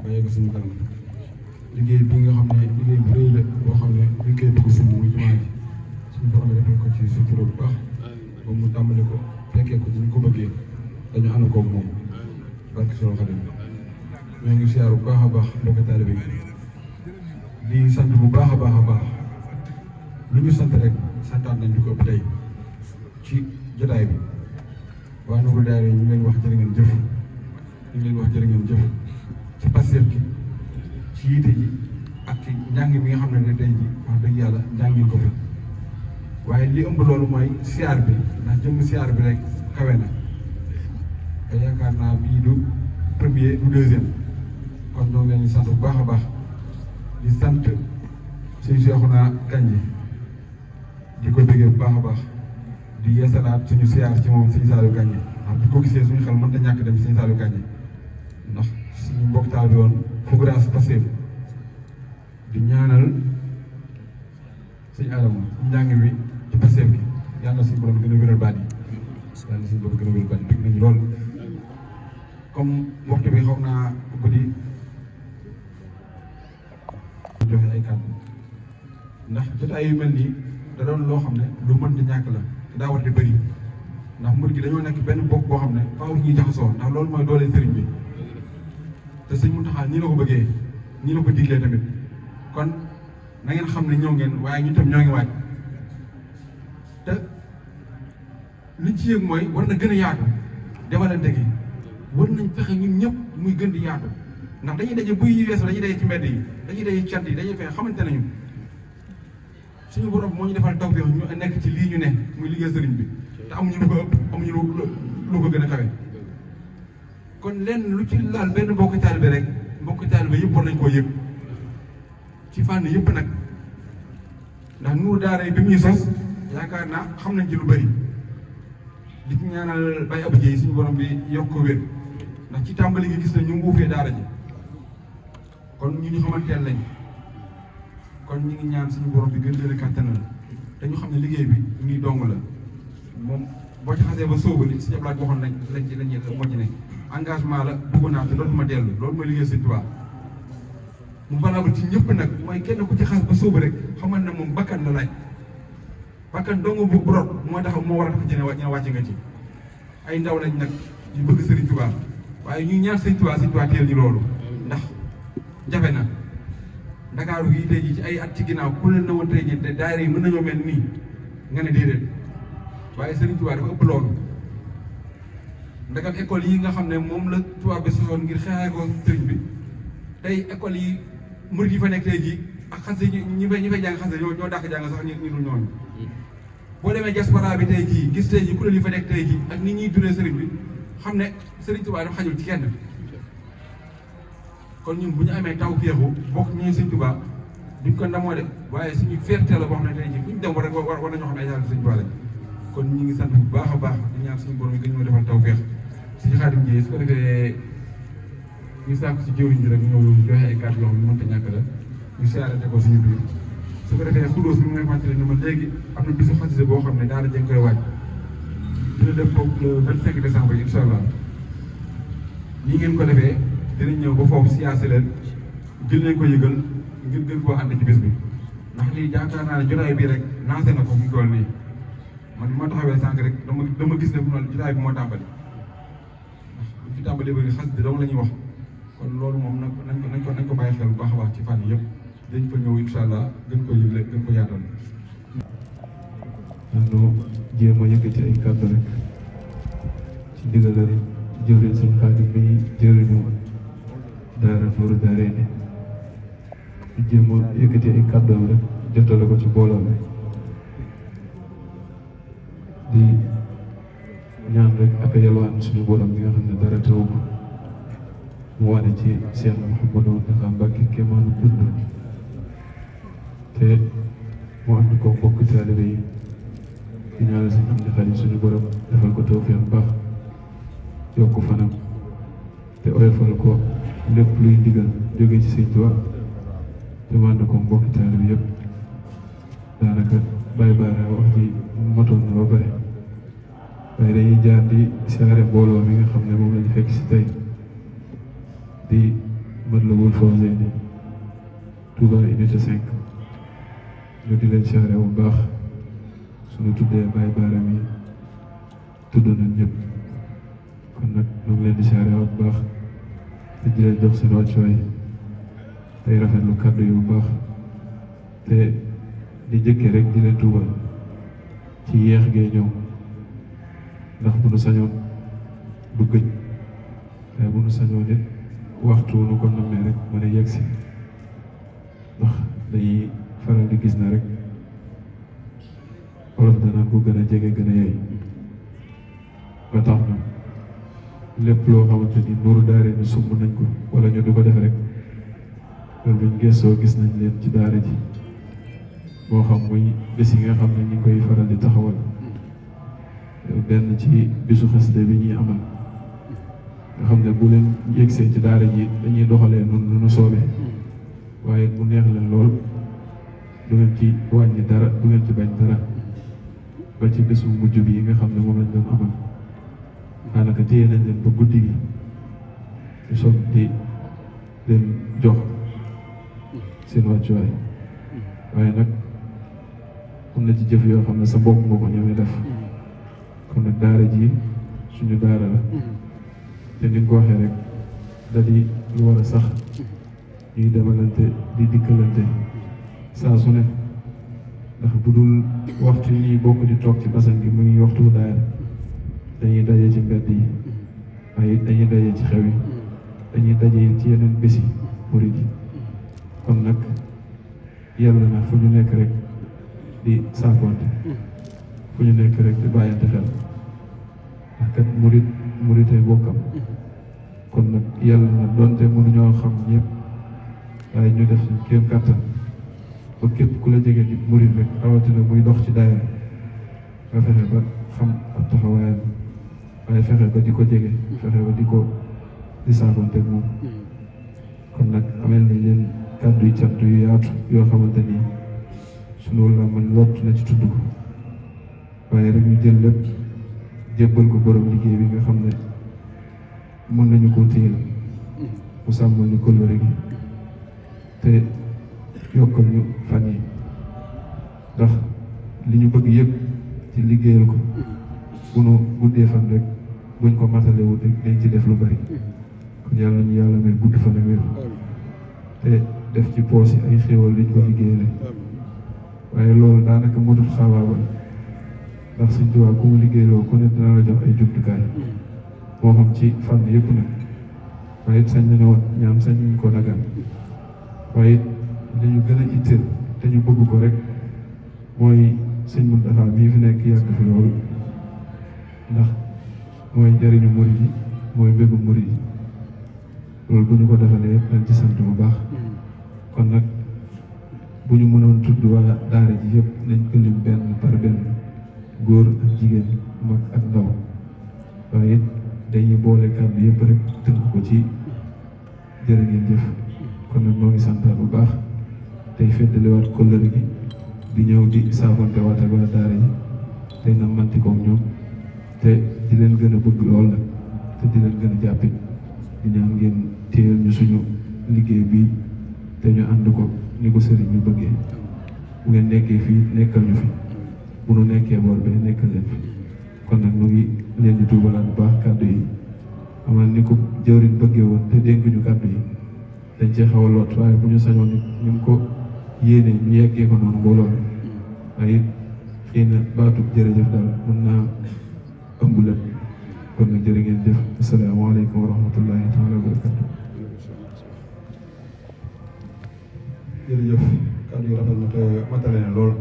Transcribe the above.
bàyyi ko suñu kanam liggéey bi nga xam ne liggéey bu rëy la boo xam ne ñu koy bëgg sumb muy jumaa ji suñu borom defal ko ci sutura bu baax ba mu tàmbali ko fekkee ko ñu ko bëggee dañu ànd koog moom barke Sëriñ Xaadim ñoo ngi siyaar bu baax a baax mbokki taalibe yi di sant bu baax a baax a baax lu ñu sant rek santaat nañ di ko ëpp tey ci jotaay bi waa Nourou Daara ñu ngi leen wax jërë ngeen jëf ñu ngi leen wax jërë ngeen jëf ci passeer gi ci yiite ji ak ci njàng mi nga xam ne tey ji wax dëgg yàlla njàngin ko fi waaye li ëmb loolu mooy siyaar bi ndax jëmm siyaar bi rek kawe na te yaakaar naa bii du premier du deuxième kon ñoo ngi leen di sant bu baax a baax di sant suñu Seexuna Kanji di ko déggee bu baax a baax di yeesalaat suñu siyaar ci moom Sëñ Saliou Kanji ndax bu ko gisee suñu xel mënta ñàkk dem Sëñ Saliou Kanji ndax suñu mbokk taal bi woon fu grâce passé di ñaanal suñu Adama njàng bi ci passé bi yàlla suñu borom gën a wéral baat yi yàlla suñu borom gën a wéral baat yi dégg nañu lool comme waxtu bi xaw naa guddi joxe ay kàddu ndax jotaay yu mel nii da doon loo xam ne lu mënta ñàkk la te daa war di bëri ndax mbir gi dañoo nekk benn bokk boo xam ne faaw ñuy jaxasoo ndax loolu mooy doole sëriñ bi te sëñ Muntaxa nii la ko bëggee nii la ko diglee tamit kon na ngeen xam ne ñëw ngeen waaye ñu tam ñoo ngi waaj te liñ ci yëg mooy war na gën a yaatu demalante gi war nañ fexe ñun ñëpp muy gën di yaatu ndax dañuy daje buy weesu dañuy daje ci mbedd yi dañuy daje ci cant yi dañuy fexe xamante nañu suñu borom moo ñu defal taw bi ñu nekk ci lii ñu ne muy liggéey sëriñ bi te amuñu lu ko ëpp amuñu lu ko gën a kawe kon lenn lu ci laal benn mbokk taalibe rek mbokk taalibe yëpp war nañ koo yëg ci fànn yëpp nag ndax Nourou Daara yi bi muy sos yaakaar naa xam nañ ci lu bëri di ci ñaanal Baye Abou Dieye suñu borom bi yokk ko wér ndax ci tàmbali gi gis na ñu ngi uufee daara ji kon ñu xamanteel lañ kon ñu ngi ñaan suñu borom bi gën leen a kàttanal te ñu xam ne liggéey bi ñuy dong la moom boo ci xasee ba sóobu li si ñëpp laaj waxoon lañ moo ci ne engagement la dugg naa te dootuma dellu loolu mooy liggéey Sëñ Tuubaa mu valable ci ñëpp nag mooy kenn ku ci xas ba sóobu rek xamal ne moom bakkan la laaj bakkan dong bu rot moo tax moo war a tax ci ne wàcc nga ci ay ndaw lañ nag ñu bëgg Sëriñ Tuubaa waaye ñuy ñaan Sëñ Tuubaa teel ñu loolu ndax jafe na Ndakaaru gi tey jii ci ay at ci ginnaaw ku leen na woon tey jii te daayira yi mën nañoo mel nii nga ne déedéet waaye Sëriñ Tuubaa dafa ëpp loolu ndagam école yi nga xam ne moom la tubaab bi sosoon ngir xeexee ko sëriñ bi tey école yi murid yi fa nekk tey jii ak xase ñi fay jàng xase ñoo dàq jàng sax ñu dul ñooñu boo demee diaspora bi tey jii gis tey jii kuréel yi fa nekk tey jii ak nit ñuy dundee sëriñ bi xam ne Sëriñ Tuubaa dafa xajul ci kenn kon ñun bu ñu amee taw féexu bokk ñu Sëriñ Tuubaa duñ ko ndamoo de waaye suñu fierté la boo xam ne tey jii fu ñu dem war nañoo xam ne ay yàlla Sëriñ Tuubaa lañ kon ñu ngi sant bu baax a baax di ñaan suñu borom yi gën ñoo defal taw féex suñu Xaadim Njaay su ko defee ñu sàkku si jëwriñ bi rek ñëw joxe ay kàddu yoo xam ne mënta ñàkk la ñu siyaarate ko suñu biir su ko defee xudóos bi mu ngay fàttali ne ma léegi am na bisu xasida boo xam ne daara jëng koy waaj dina dem ko le 25 décembre incha allah nii ngeen ko defee dinañ ñëw ba foofu siyaase leen jël leen ko yëgal ngir gën koo ànd ci bés bi ndax lii yaakaar naa ne jotaay bii rek lancé na ko fu mu toll nii man bi ma taxawee sànq rek dama gis ne fu mu jotaay bi moo tàmbali ndax bu fi tàmbalee ba xasida dong la ñuy wax kon loolu moom nañ ko bàyyi xel bu baax a baax ci fànn yëpp dañ fa ñëw incha allah gën ko yëgle gën ko yaatal. ñu jéem a yëkkati ay kàddu rek ci ndigalal jëwriñ Sëñ Xaadim bi jëwriñu daara Nourou Daarayni ñu jéem a yëkkati ay kàddoom rek jotale ko ci mbooloo mi di ñaan rek ak yalwaan suñu borom bi nga xam ne dara teewu ko mu wane ci Cheikh Mouhamadou Mountakha Mbacké kéemaanu dund te mu ànd ko mbokk taalibe yi di ñaanal si am defal yi suñu borom defal ko tawfeex bu baax yokk fanam te oyofal ko lépp luy ndigal jóge ci Sëñ Tuubaa te mu ànd ko mbokk taalibe yëpp daanaka bàyyi baara wax ji matoon na ba pare waaye dañuy jaar di siyaare mbooloo mi nga xam ne moom lañu fekk si tey di Matlaboul Fawzeyni Touba unité 5 ñu di leen siyaare bu baax suñu tuddee Baye Baram yi tudd nañ ñëpp kon nag ñu ngi leen di siyaare bu baax te di leen jox seen wàccuwaay tey rafetlu kàddu yu bu baax te di jëkkee rek di leen tuubal ci yéex gee ñëw ndax bu nu sañoon du gëj waaye bu nu sañoon it waxtu nu ko nammee rek mën a yegg si ndax dañuy faral di gis na rek wolof danaan ko gën a jege gën a yey ba tax na lépp loo xamante ni Nourou Darayni sumb nañ ko wala ñu du ko def rek loolu buñ gëstoo gis nañ leen ci daara ji moo xam muy bés yi nga xam ne ñu ngi koy faral di taxawal benn ci bisu xasida bi ñuy amal nga xam ne bu leen yegsee ci daara ji dañuy doxalee noonu lu nu soobee waaye mu neex leen lool du ngeen ci wàññi dara du ngeen ci bañ dara ba ci bésu mujj bi yi nga xam ne moom lañ doon amal daanaka téye nañ leen ba guddi gi ñu soog di leen jox seen wàccuwaay waaye nag am na ci jëf yoo xam ne sa bopp nga ko ñëwee def kon nag daara ji suñu daara la te ni nga ko waxee rek da di lu war a sax ñuy demalante di dikkalante saa su ne ndax bu dul waxtu yi ñuy bokk di toog ci basan gi muy waxtu daara dañuy daje ci mbedd yi waaye dañuy daje ci xew yi dañuy daje ci yeneen bési murid yi kon nag yàlla na fu ñu nekk rek di saafonte fu ñu nekk rek di bàyyante xel ndax kat muritay bokkam kon nag yàlla na donte mënuñoo xam ñëpp waaye ñu def suñ kéem kàttan ba képp ku la jege di murit rek rawatina muy dox ci daayira nga fexe ba xam ak taxawaayam waaye fexe ba di ko jege fexe ba di saafonte moom kon nag amel nañ leen kàddu yu cant yu yaatu yoo xamante ni sunu la man lott na ci tudd ko waaye rek ñu jël lépp jébbal ko borom liggéey bi nga xam ne mën nañu koo téyel mu sàmmal ñu kóllëre gi te yokkal ñu fan yi ndax li ñu bëgg yëpp ci liggéeyal ko bu nu guddee fan rek buñ ko matalewut rek dañ ci def lu bari kon yàlla nañu yàlla may gudd fan ak wér te def ci poos yi ay xéewal liñ ko liggéeyale waaye loolu daanaka mënul xaabaabal ndax Sëñ Tuubaa ku mu liggéeyloo ku ne dina la jox ay jumtukaay moo xam ci fànn yëpp nag waaye it sañ nañoo ñaan sañ nañ ko dagan waaye it li ñu gën a itteel te ñu bëgg ko rek mooy Sëñ Muntaxa mii fi nekk yàgg fi loolu ndax mooy njëriñu murid yi mooy mbégum murid yi loolu bu ñu ko defalee dañ ci sant bu baax kon nag bu ñu mënoon tudd waa daara ji yëpp nañ ko lim benn par benn góor ak jigéen mag ak ndaw waaye it dañuy boole kàddu yëpp rek tënk ko ci jërë ngeen jëf kon nag moo ngi santaat bu baax tey feddaliwaat kóllëre gi di ñëw di saafante waat ak waa daara ji tey na manti koog ñoom te di leen gën a bëgg lool nag te di leen gën a jàppit di ñaan ngeen téyel ñu suñu liggéey bi te ñu ànd ko ni ko sëriñ ñu bëggee bu ngeen nekkee fii nekkal ñu fi bu nu nekkee boor bee nekkal leen fi kon nag mu ngi leen di tuubalaat bu baax kàddu yi amal ni ko jëwriñ bëggee woon te dénk ñu kàddu yi dañ cee xaw a lot waaye bu ñu sañoon ñu ngi ko yéenee ñu yeggee ko noonu mbooloo waaye xëy na baatub jërëjëf daal mën naa ëmb lépp kon nag jërë ngeen jëf asalaamaaleykum wa rahmatullahi taala wa barakatu jërëjëf kàddu yi rafet na te matale na lool